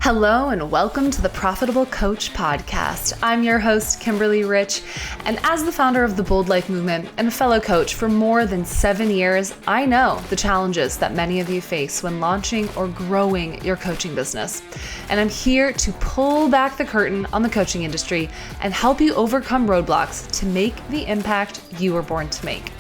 Hello and welcome to the Profitable Coach Podcast. I'm your host, Kimberly Rich, and as the founder of the Bold Life Movement and a fellow coach for more than 7 years, I know the challenges that many of you face when launching or growing your coaching business. And I'm here to pull back the curtain on the coaching industry and help you overcome roadblocks to make the impact you were born to make.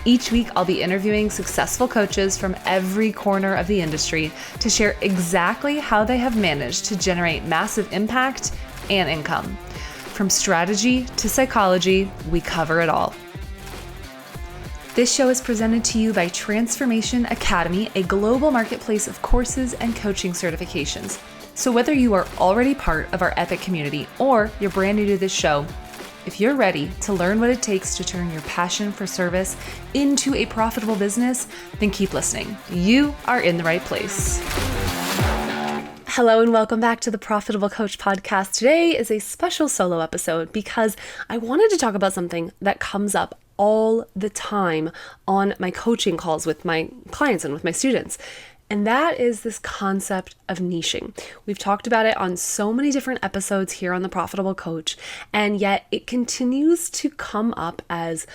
Each week, I'll be interviewing successful coaches from every corner of the industry to share exactly how they have managed to generate massive impact and income. From strategy to psychology, we cover it all. This show is presented to you by Transformation Academy, a global marketplace of courses and coaching certifications. So whether you are already part of our epic community or you're brand new to this show, if you're ready to learn what it takes to turn your passion for service into a profitable business, then keep listening. You are in the right place. Hello and welcome back to the Profitable Coach Podcast. Today is a special solo episode because I wanted to talk about something that comes up all the time on my coaching calls with my clients and with my students. And that is this concept of niching. We've talked about it on so many different episodes here on The Profitable Coach, and yet it continues to come up as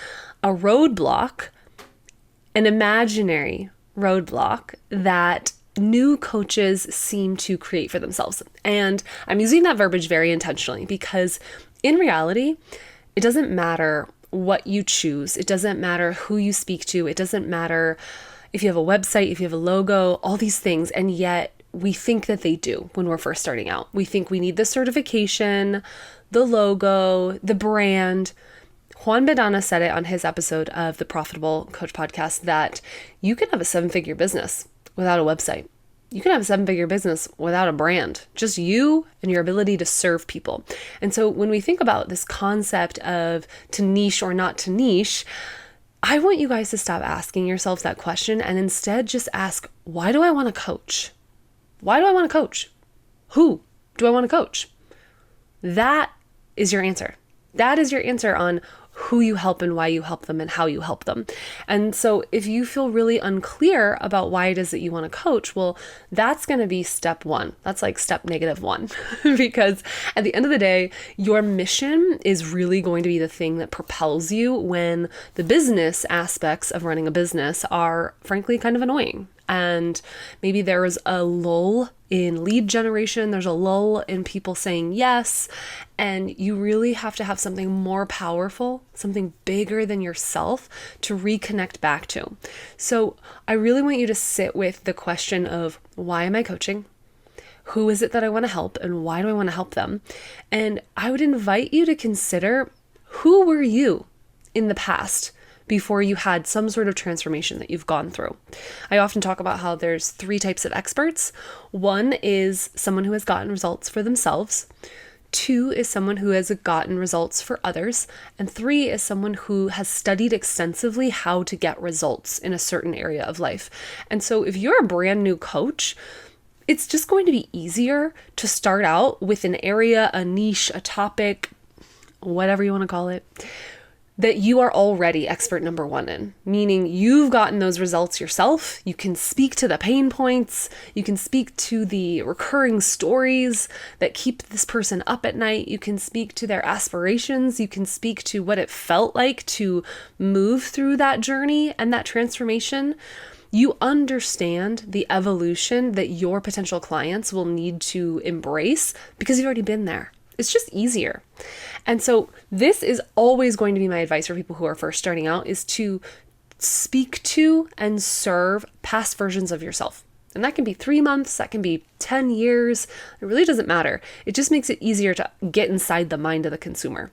a roadblock, an imaginary roadblock that new coaches seem to create for themselves. And I'm using that verbiage very intentionally because in reality, it doesn't matter what you choose. It doesn't matter who you speak to. It doesn't matter if you have a website, if you have a logo, all these things, and yet we think that they do when we're first starting out. We think we need the certification, the logo, the brand. Juan Bedana said it on his episode of the Profitable Coach Podcast that you can have a 7-figure business without a website. You can have a 7-figure business without a brand, just you and your ability to serve people. And so when we think about this concept of to niche or not to niche, I want you guys to stop asking yourselves that question and instead just ask, why do I want to coach? Why do I want to coach? Who do I want to coach? That is your answer. That is your answer on who you help and why you help them and how you help them. And so if you feel really unclear about why it is that you want to coach, well, that's going to be step 1. That's like step -1 because at the end of the day, your mission is really going to be the thing that propels you when the business aspects of running a business are frankly kind of annoying. And maybe there is a lull in lead generation. There's a lull in people saying yes. And you really have to have something more powerful, something bigger than yourself to reconnect back to. So I really want you to sit with the question of, why am I coaching? Who is it that I want to help? And why do I want to help them? And I would invite you to consider, who were you in the past before you had some sort of transformation that you've gone through? I often talk about how there's 3 types of experts. 1 is someone who has gotten results for themselves. 2 is someone who has gotten results for others. And 3 is someone who has studied extensively how to get results in a certain area of life. And so if you're a brand new coach, it's just going to be easier to start out with an area, a niche, a topic, whatever you want to call it, that you are already expert number 1 in, meaning you've gotten those results yourself. You can speak to the pain points. You can speak to the recurring stories that keep this person up at night. You can speak to their aspirations. You can speak to what it felt like to move through that journey and that transformation. You understand the evolution that your potential clients will need to embrace because you've already been there. It's just easier. And so this is always going to be my advice for people who are first starting out, is to speak to and serve past versions of yourself. And that can be 3 months, that can be 10 years. It really doesn't matter. It just makes it easier to get inside the mind of the consumer.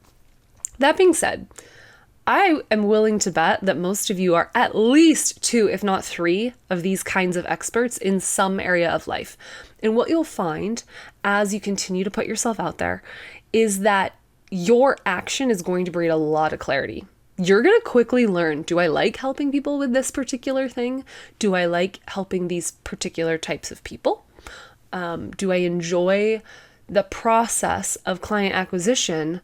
That being said, I am willing to bet that most of you are at least 2, if not 3, of these kinds of experts in some area of life. And what you'll find as you continue to put yourself out there is that your action is going to breed a lot of clarity. You're going to quickly learn, do I like helping people with this particular thing? Do I like helping these particular types of people? Do I enjoy the process of client acquisition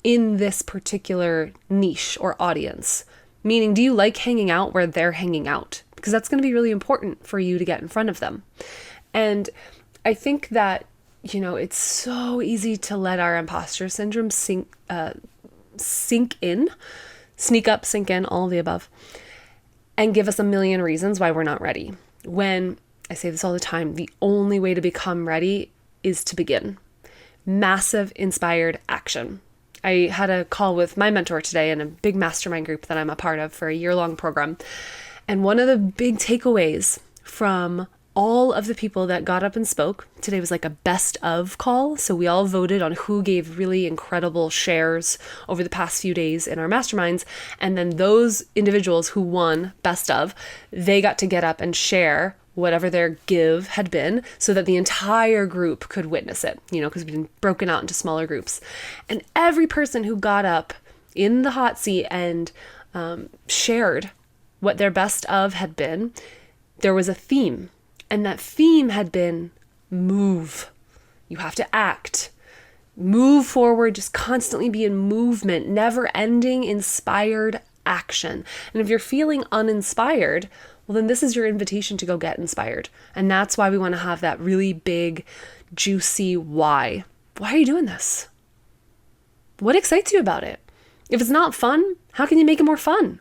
in this particular niche or audience? Meaning, do you like hanging out where they're hanging out? Because that's going to be really important for you to get in front of them. And I think that it's so easy to let our imposter syndrome sink in, sneak up, sink in, all of the above, and give us a million reasons why we're not ready. When I say this all the time, the only way to become ready is to begin. Massive inspired action. I had a call with my mentor today in a big mastermind group that I'm a part of for a year-long program. And one of the big takeaways from all of the people that got up and spoke, today was like a best of call. So we all voted on who gave really incredible shares over the past few days in our masterminds. And then those individuals who won best of, they got to get up and share whatever their give had been so that the entire group could witness it, because we've been broken out into smaller groups. And every person who got up in the hot seat and shared what their best of had been, there was a theme. And that theme had been move. You have to act. Move forward, just constantly be in movement, never ending inspired action. And if you're feeling uninspired, well, then this is your invitation to go get inspired. And that's why we want to have that really big, juicy why. Why are you doing this? What excites you about it? If it's not fun, how can you make it more fun?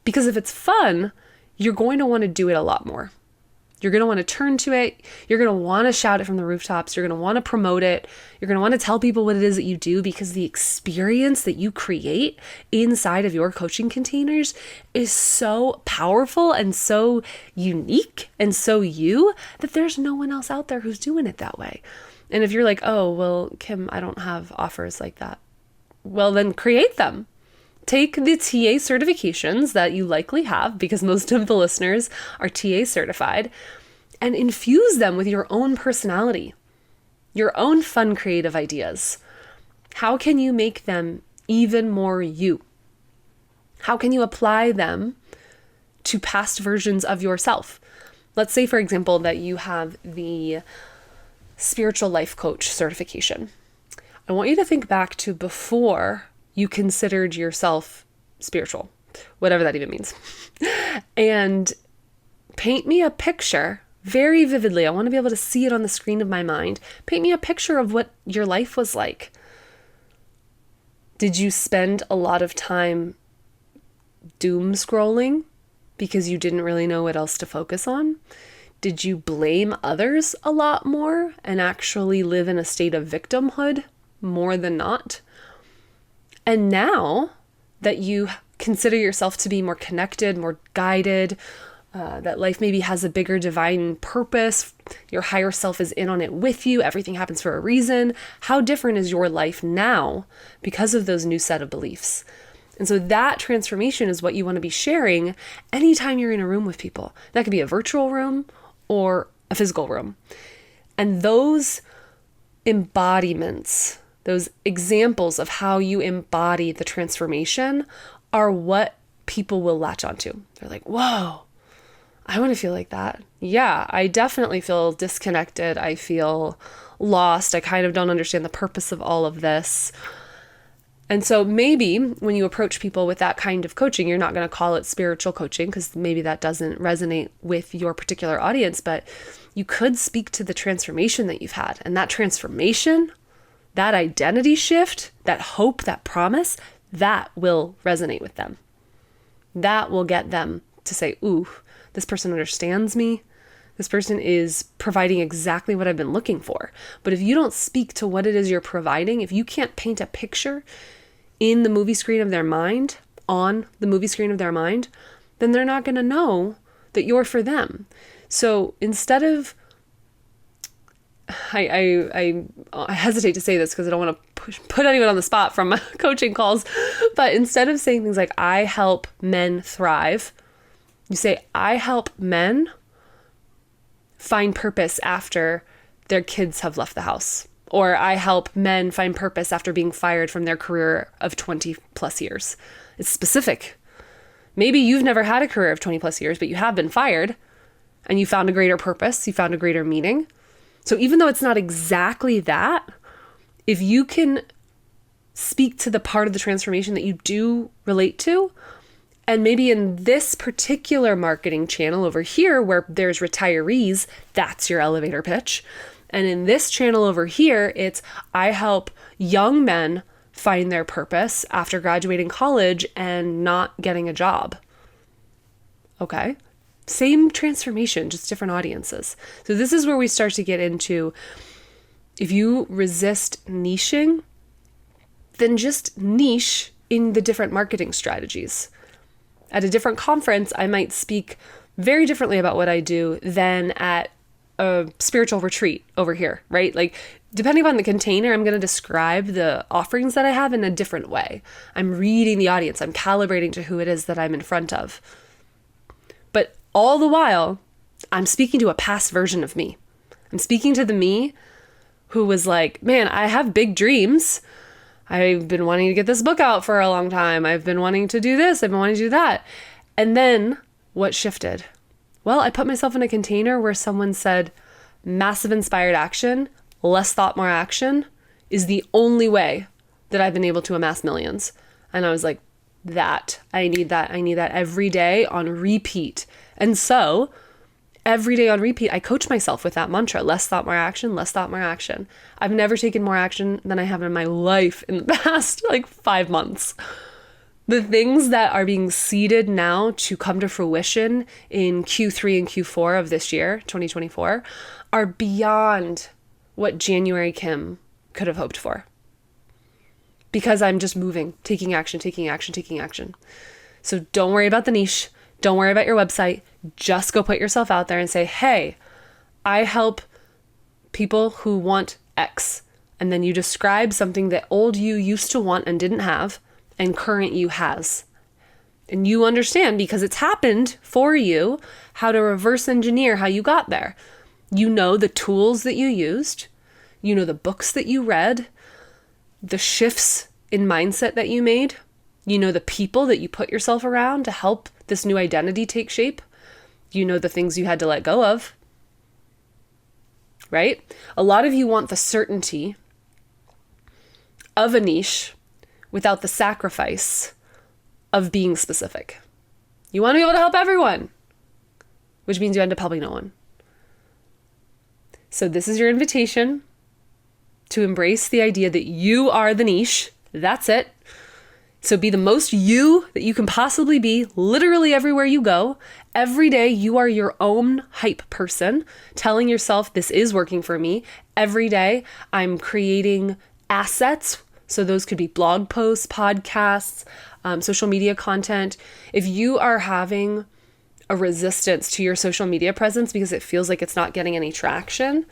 Because if it's fun, you're going to want to do it a lot more. You're going to want to turn to it. You're going to want to shout it from the rooftops. You're going to want to promote it. You're going to want to tell people what it is that you do, because the experience that you create inside of your coaching containers is so powerful and so unique and so you that there's no one else out there who's doing it that way. And if you're like, oh, well, Kim, I don't have offers like that. Well, then create them. Take the TA certifications that you likely have, because most of the listeners are TA certified, and infuse them with your own personality, your own fun, creative ideas. How can you make them even more you? How can you apply them to past versions of yourself? Let's say, for example, that you have the spiritual life coach certification. I want you to think back to before you considered yourself spiritual, whatever that even means, and paint me a picture very vividly. I want to be able to see it on the screen of my mind. Paint me a picture of what your life was like. Did you spend a lot of time doom scrolling because you didn't really know what else to focus on? Did you blame others a lot more and actually live in a state of victimhood more than not? And now that you consider yourself to be more connected, more guided, that life maybe has a bigger divine purpose, your higher self is in on it with you, everything happens for a reason, how different is your life now because of those new set of beliefs? And so that transformation is what you want to be sharing anytime you're in a room with people. That could be a virtual room or a physical room. And those embodiments, those examples of how you embody the transformation are what people will latch onto. They're like, whoa, I want to feel like that. Yeah, I definitely feel disconnected. I feel lost. I kind of don't understand the purpose of all of this. And so maybe when you approach people with that kind of coaching, you're not going to call it spiritual coaching because maybe that doesn't resonate with your particular audience, but you could speak to the transformation that you've had. And that transformation, that identity shift, that hope, that promise, that will resonate with them. That will get them to say, ooh, this person understands me. This person is providing exactly what I've been looking for. But if you don't speak to what it is you're providing, if you can't paint a picture in the movie screen of their mind, on the movie screen of their mind, then they're not going to know that you're for them. So instead of, I hesitate to say this because I don't want to put anyone on the spot from my coaching calls, but instead of saying things like, I help men thrive, you say, I help men find purpose after their kids have left the house. Or I help men find purpose after being fired from their career of 20 plus years. It's specific. Maybe you've never had a career of 20 plus years, but you have been fired and you found a greater purpose, you found a greater meaning. So even though it's not exactly that, if you can speak to the part of the transformation that you do relate to, and maybe in this particular marketing channel over here where there's retirees, that's your elevator pitch. And in this channel over here, it's I help young men find their purpose after graduating college and not getting a job. Okay? Same transformation, just different audiences. So this is where we start to get into, if you resist niching, then just niche in the different marketing strategies. At a different conference, I might speak very differently about what I do than at a spiritual retreat over here, right? Like, depending on the container, I'm going to describe the offerings that I have in a different way. I'm reading the audience. I'm calibrating to who it is that I'm in front of. But all the while, I'm speaking to a past version of me. I'm speaking to the me who was like, man, I have big dreams. I've been wanting to get this book out for a long time. I've been wanting to do this. I've been wanting to do that. And then what shifted? Well, I put myself in a container where someone said, massive inspired action, less thought, more action is the only way that I've been able to amass millions. And I was like, I need that every day on repeat. And so every day on repeat, I coach myself with that mantra, less thought, more action, less thought, more action. I've never taken more action than I have in my life in the past 5 months. The things that are being seeded now to come to fruition in Q3 and Q4 of this year, 2024, are beyond what January Kim could have hoped for. Because I'm just moving, taking action. So don't worry about the niche. Don't worry about your website. Just go put yourself out there and say, hey, I help people who want X. And then you describe something that old you used to want and didn't have, and current you has. And you understand, because it's happened for you, how to reverse engineer how you got there. You know the tools that you used. You know the books that you read, the shifts in mindset that you made. You know the people that you put yourself around to help this new identity take shape. You know the things you had to let go of, right? A lot of you want the certainty of a niche without the sacrifice of being specific. You want to be able to help everyone, which means you end up helping no one. So this is your invitation to embrace the idea that you are the niche. That's it. So be the most you that you can possibly be, literally everywhere you go. Every day you are your own hype person, telling yourself this is working for me. Every day I'm creating assets. So those could be blog posts, podcasts, social media content. If you are having a resistance to your social media presence because it feels like it's not getting any traction,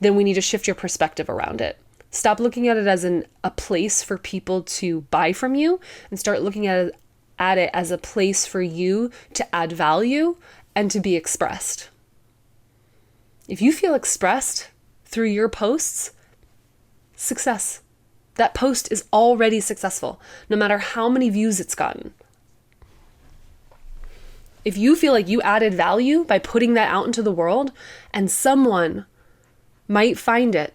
then we need to shift your perspective around it. Stop looking at it as a place for people to buy from you, and start looking at it as a place for you to add value and to be expressed. If you feel expressed through your posts, success. That post is already successful, no matter how many views it's gotten. If you feel like you added value by putting that out into the world, and someone might find it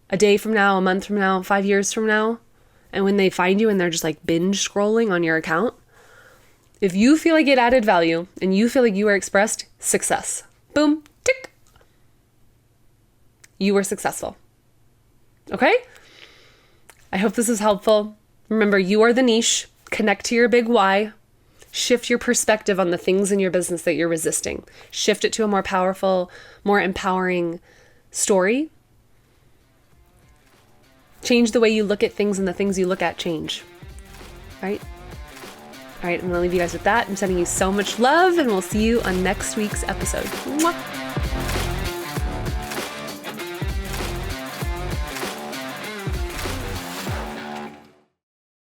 a day from now, a month from now, 5 years from now, and when they find you and they're just binge scrolling on your account, if you feel like it added value and you feel like you were expressed, success. Boom, tick. You were successful. Okay? I hope this is helpful. Remember, you are the niche. Connect to your big why. Shift your perspective on the things in your business that you're resisting. Shift it to a more powerful, more empowering story. Change the way you look at things, and the things you look at change. Right? All right, I'm going to leave you guys with that. I'm sending you so much love, and we'll see you on next week's episode. Mwah!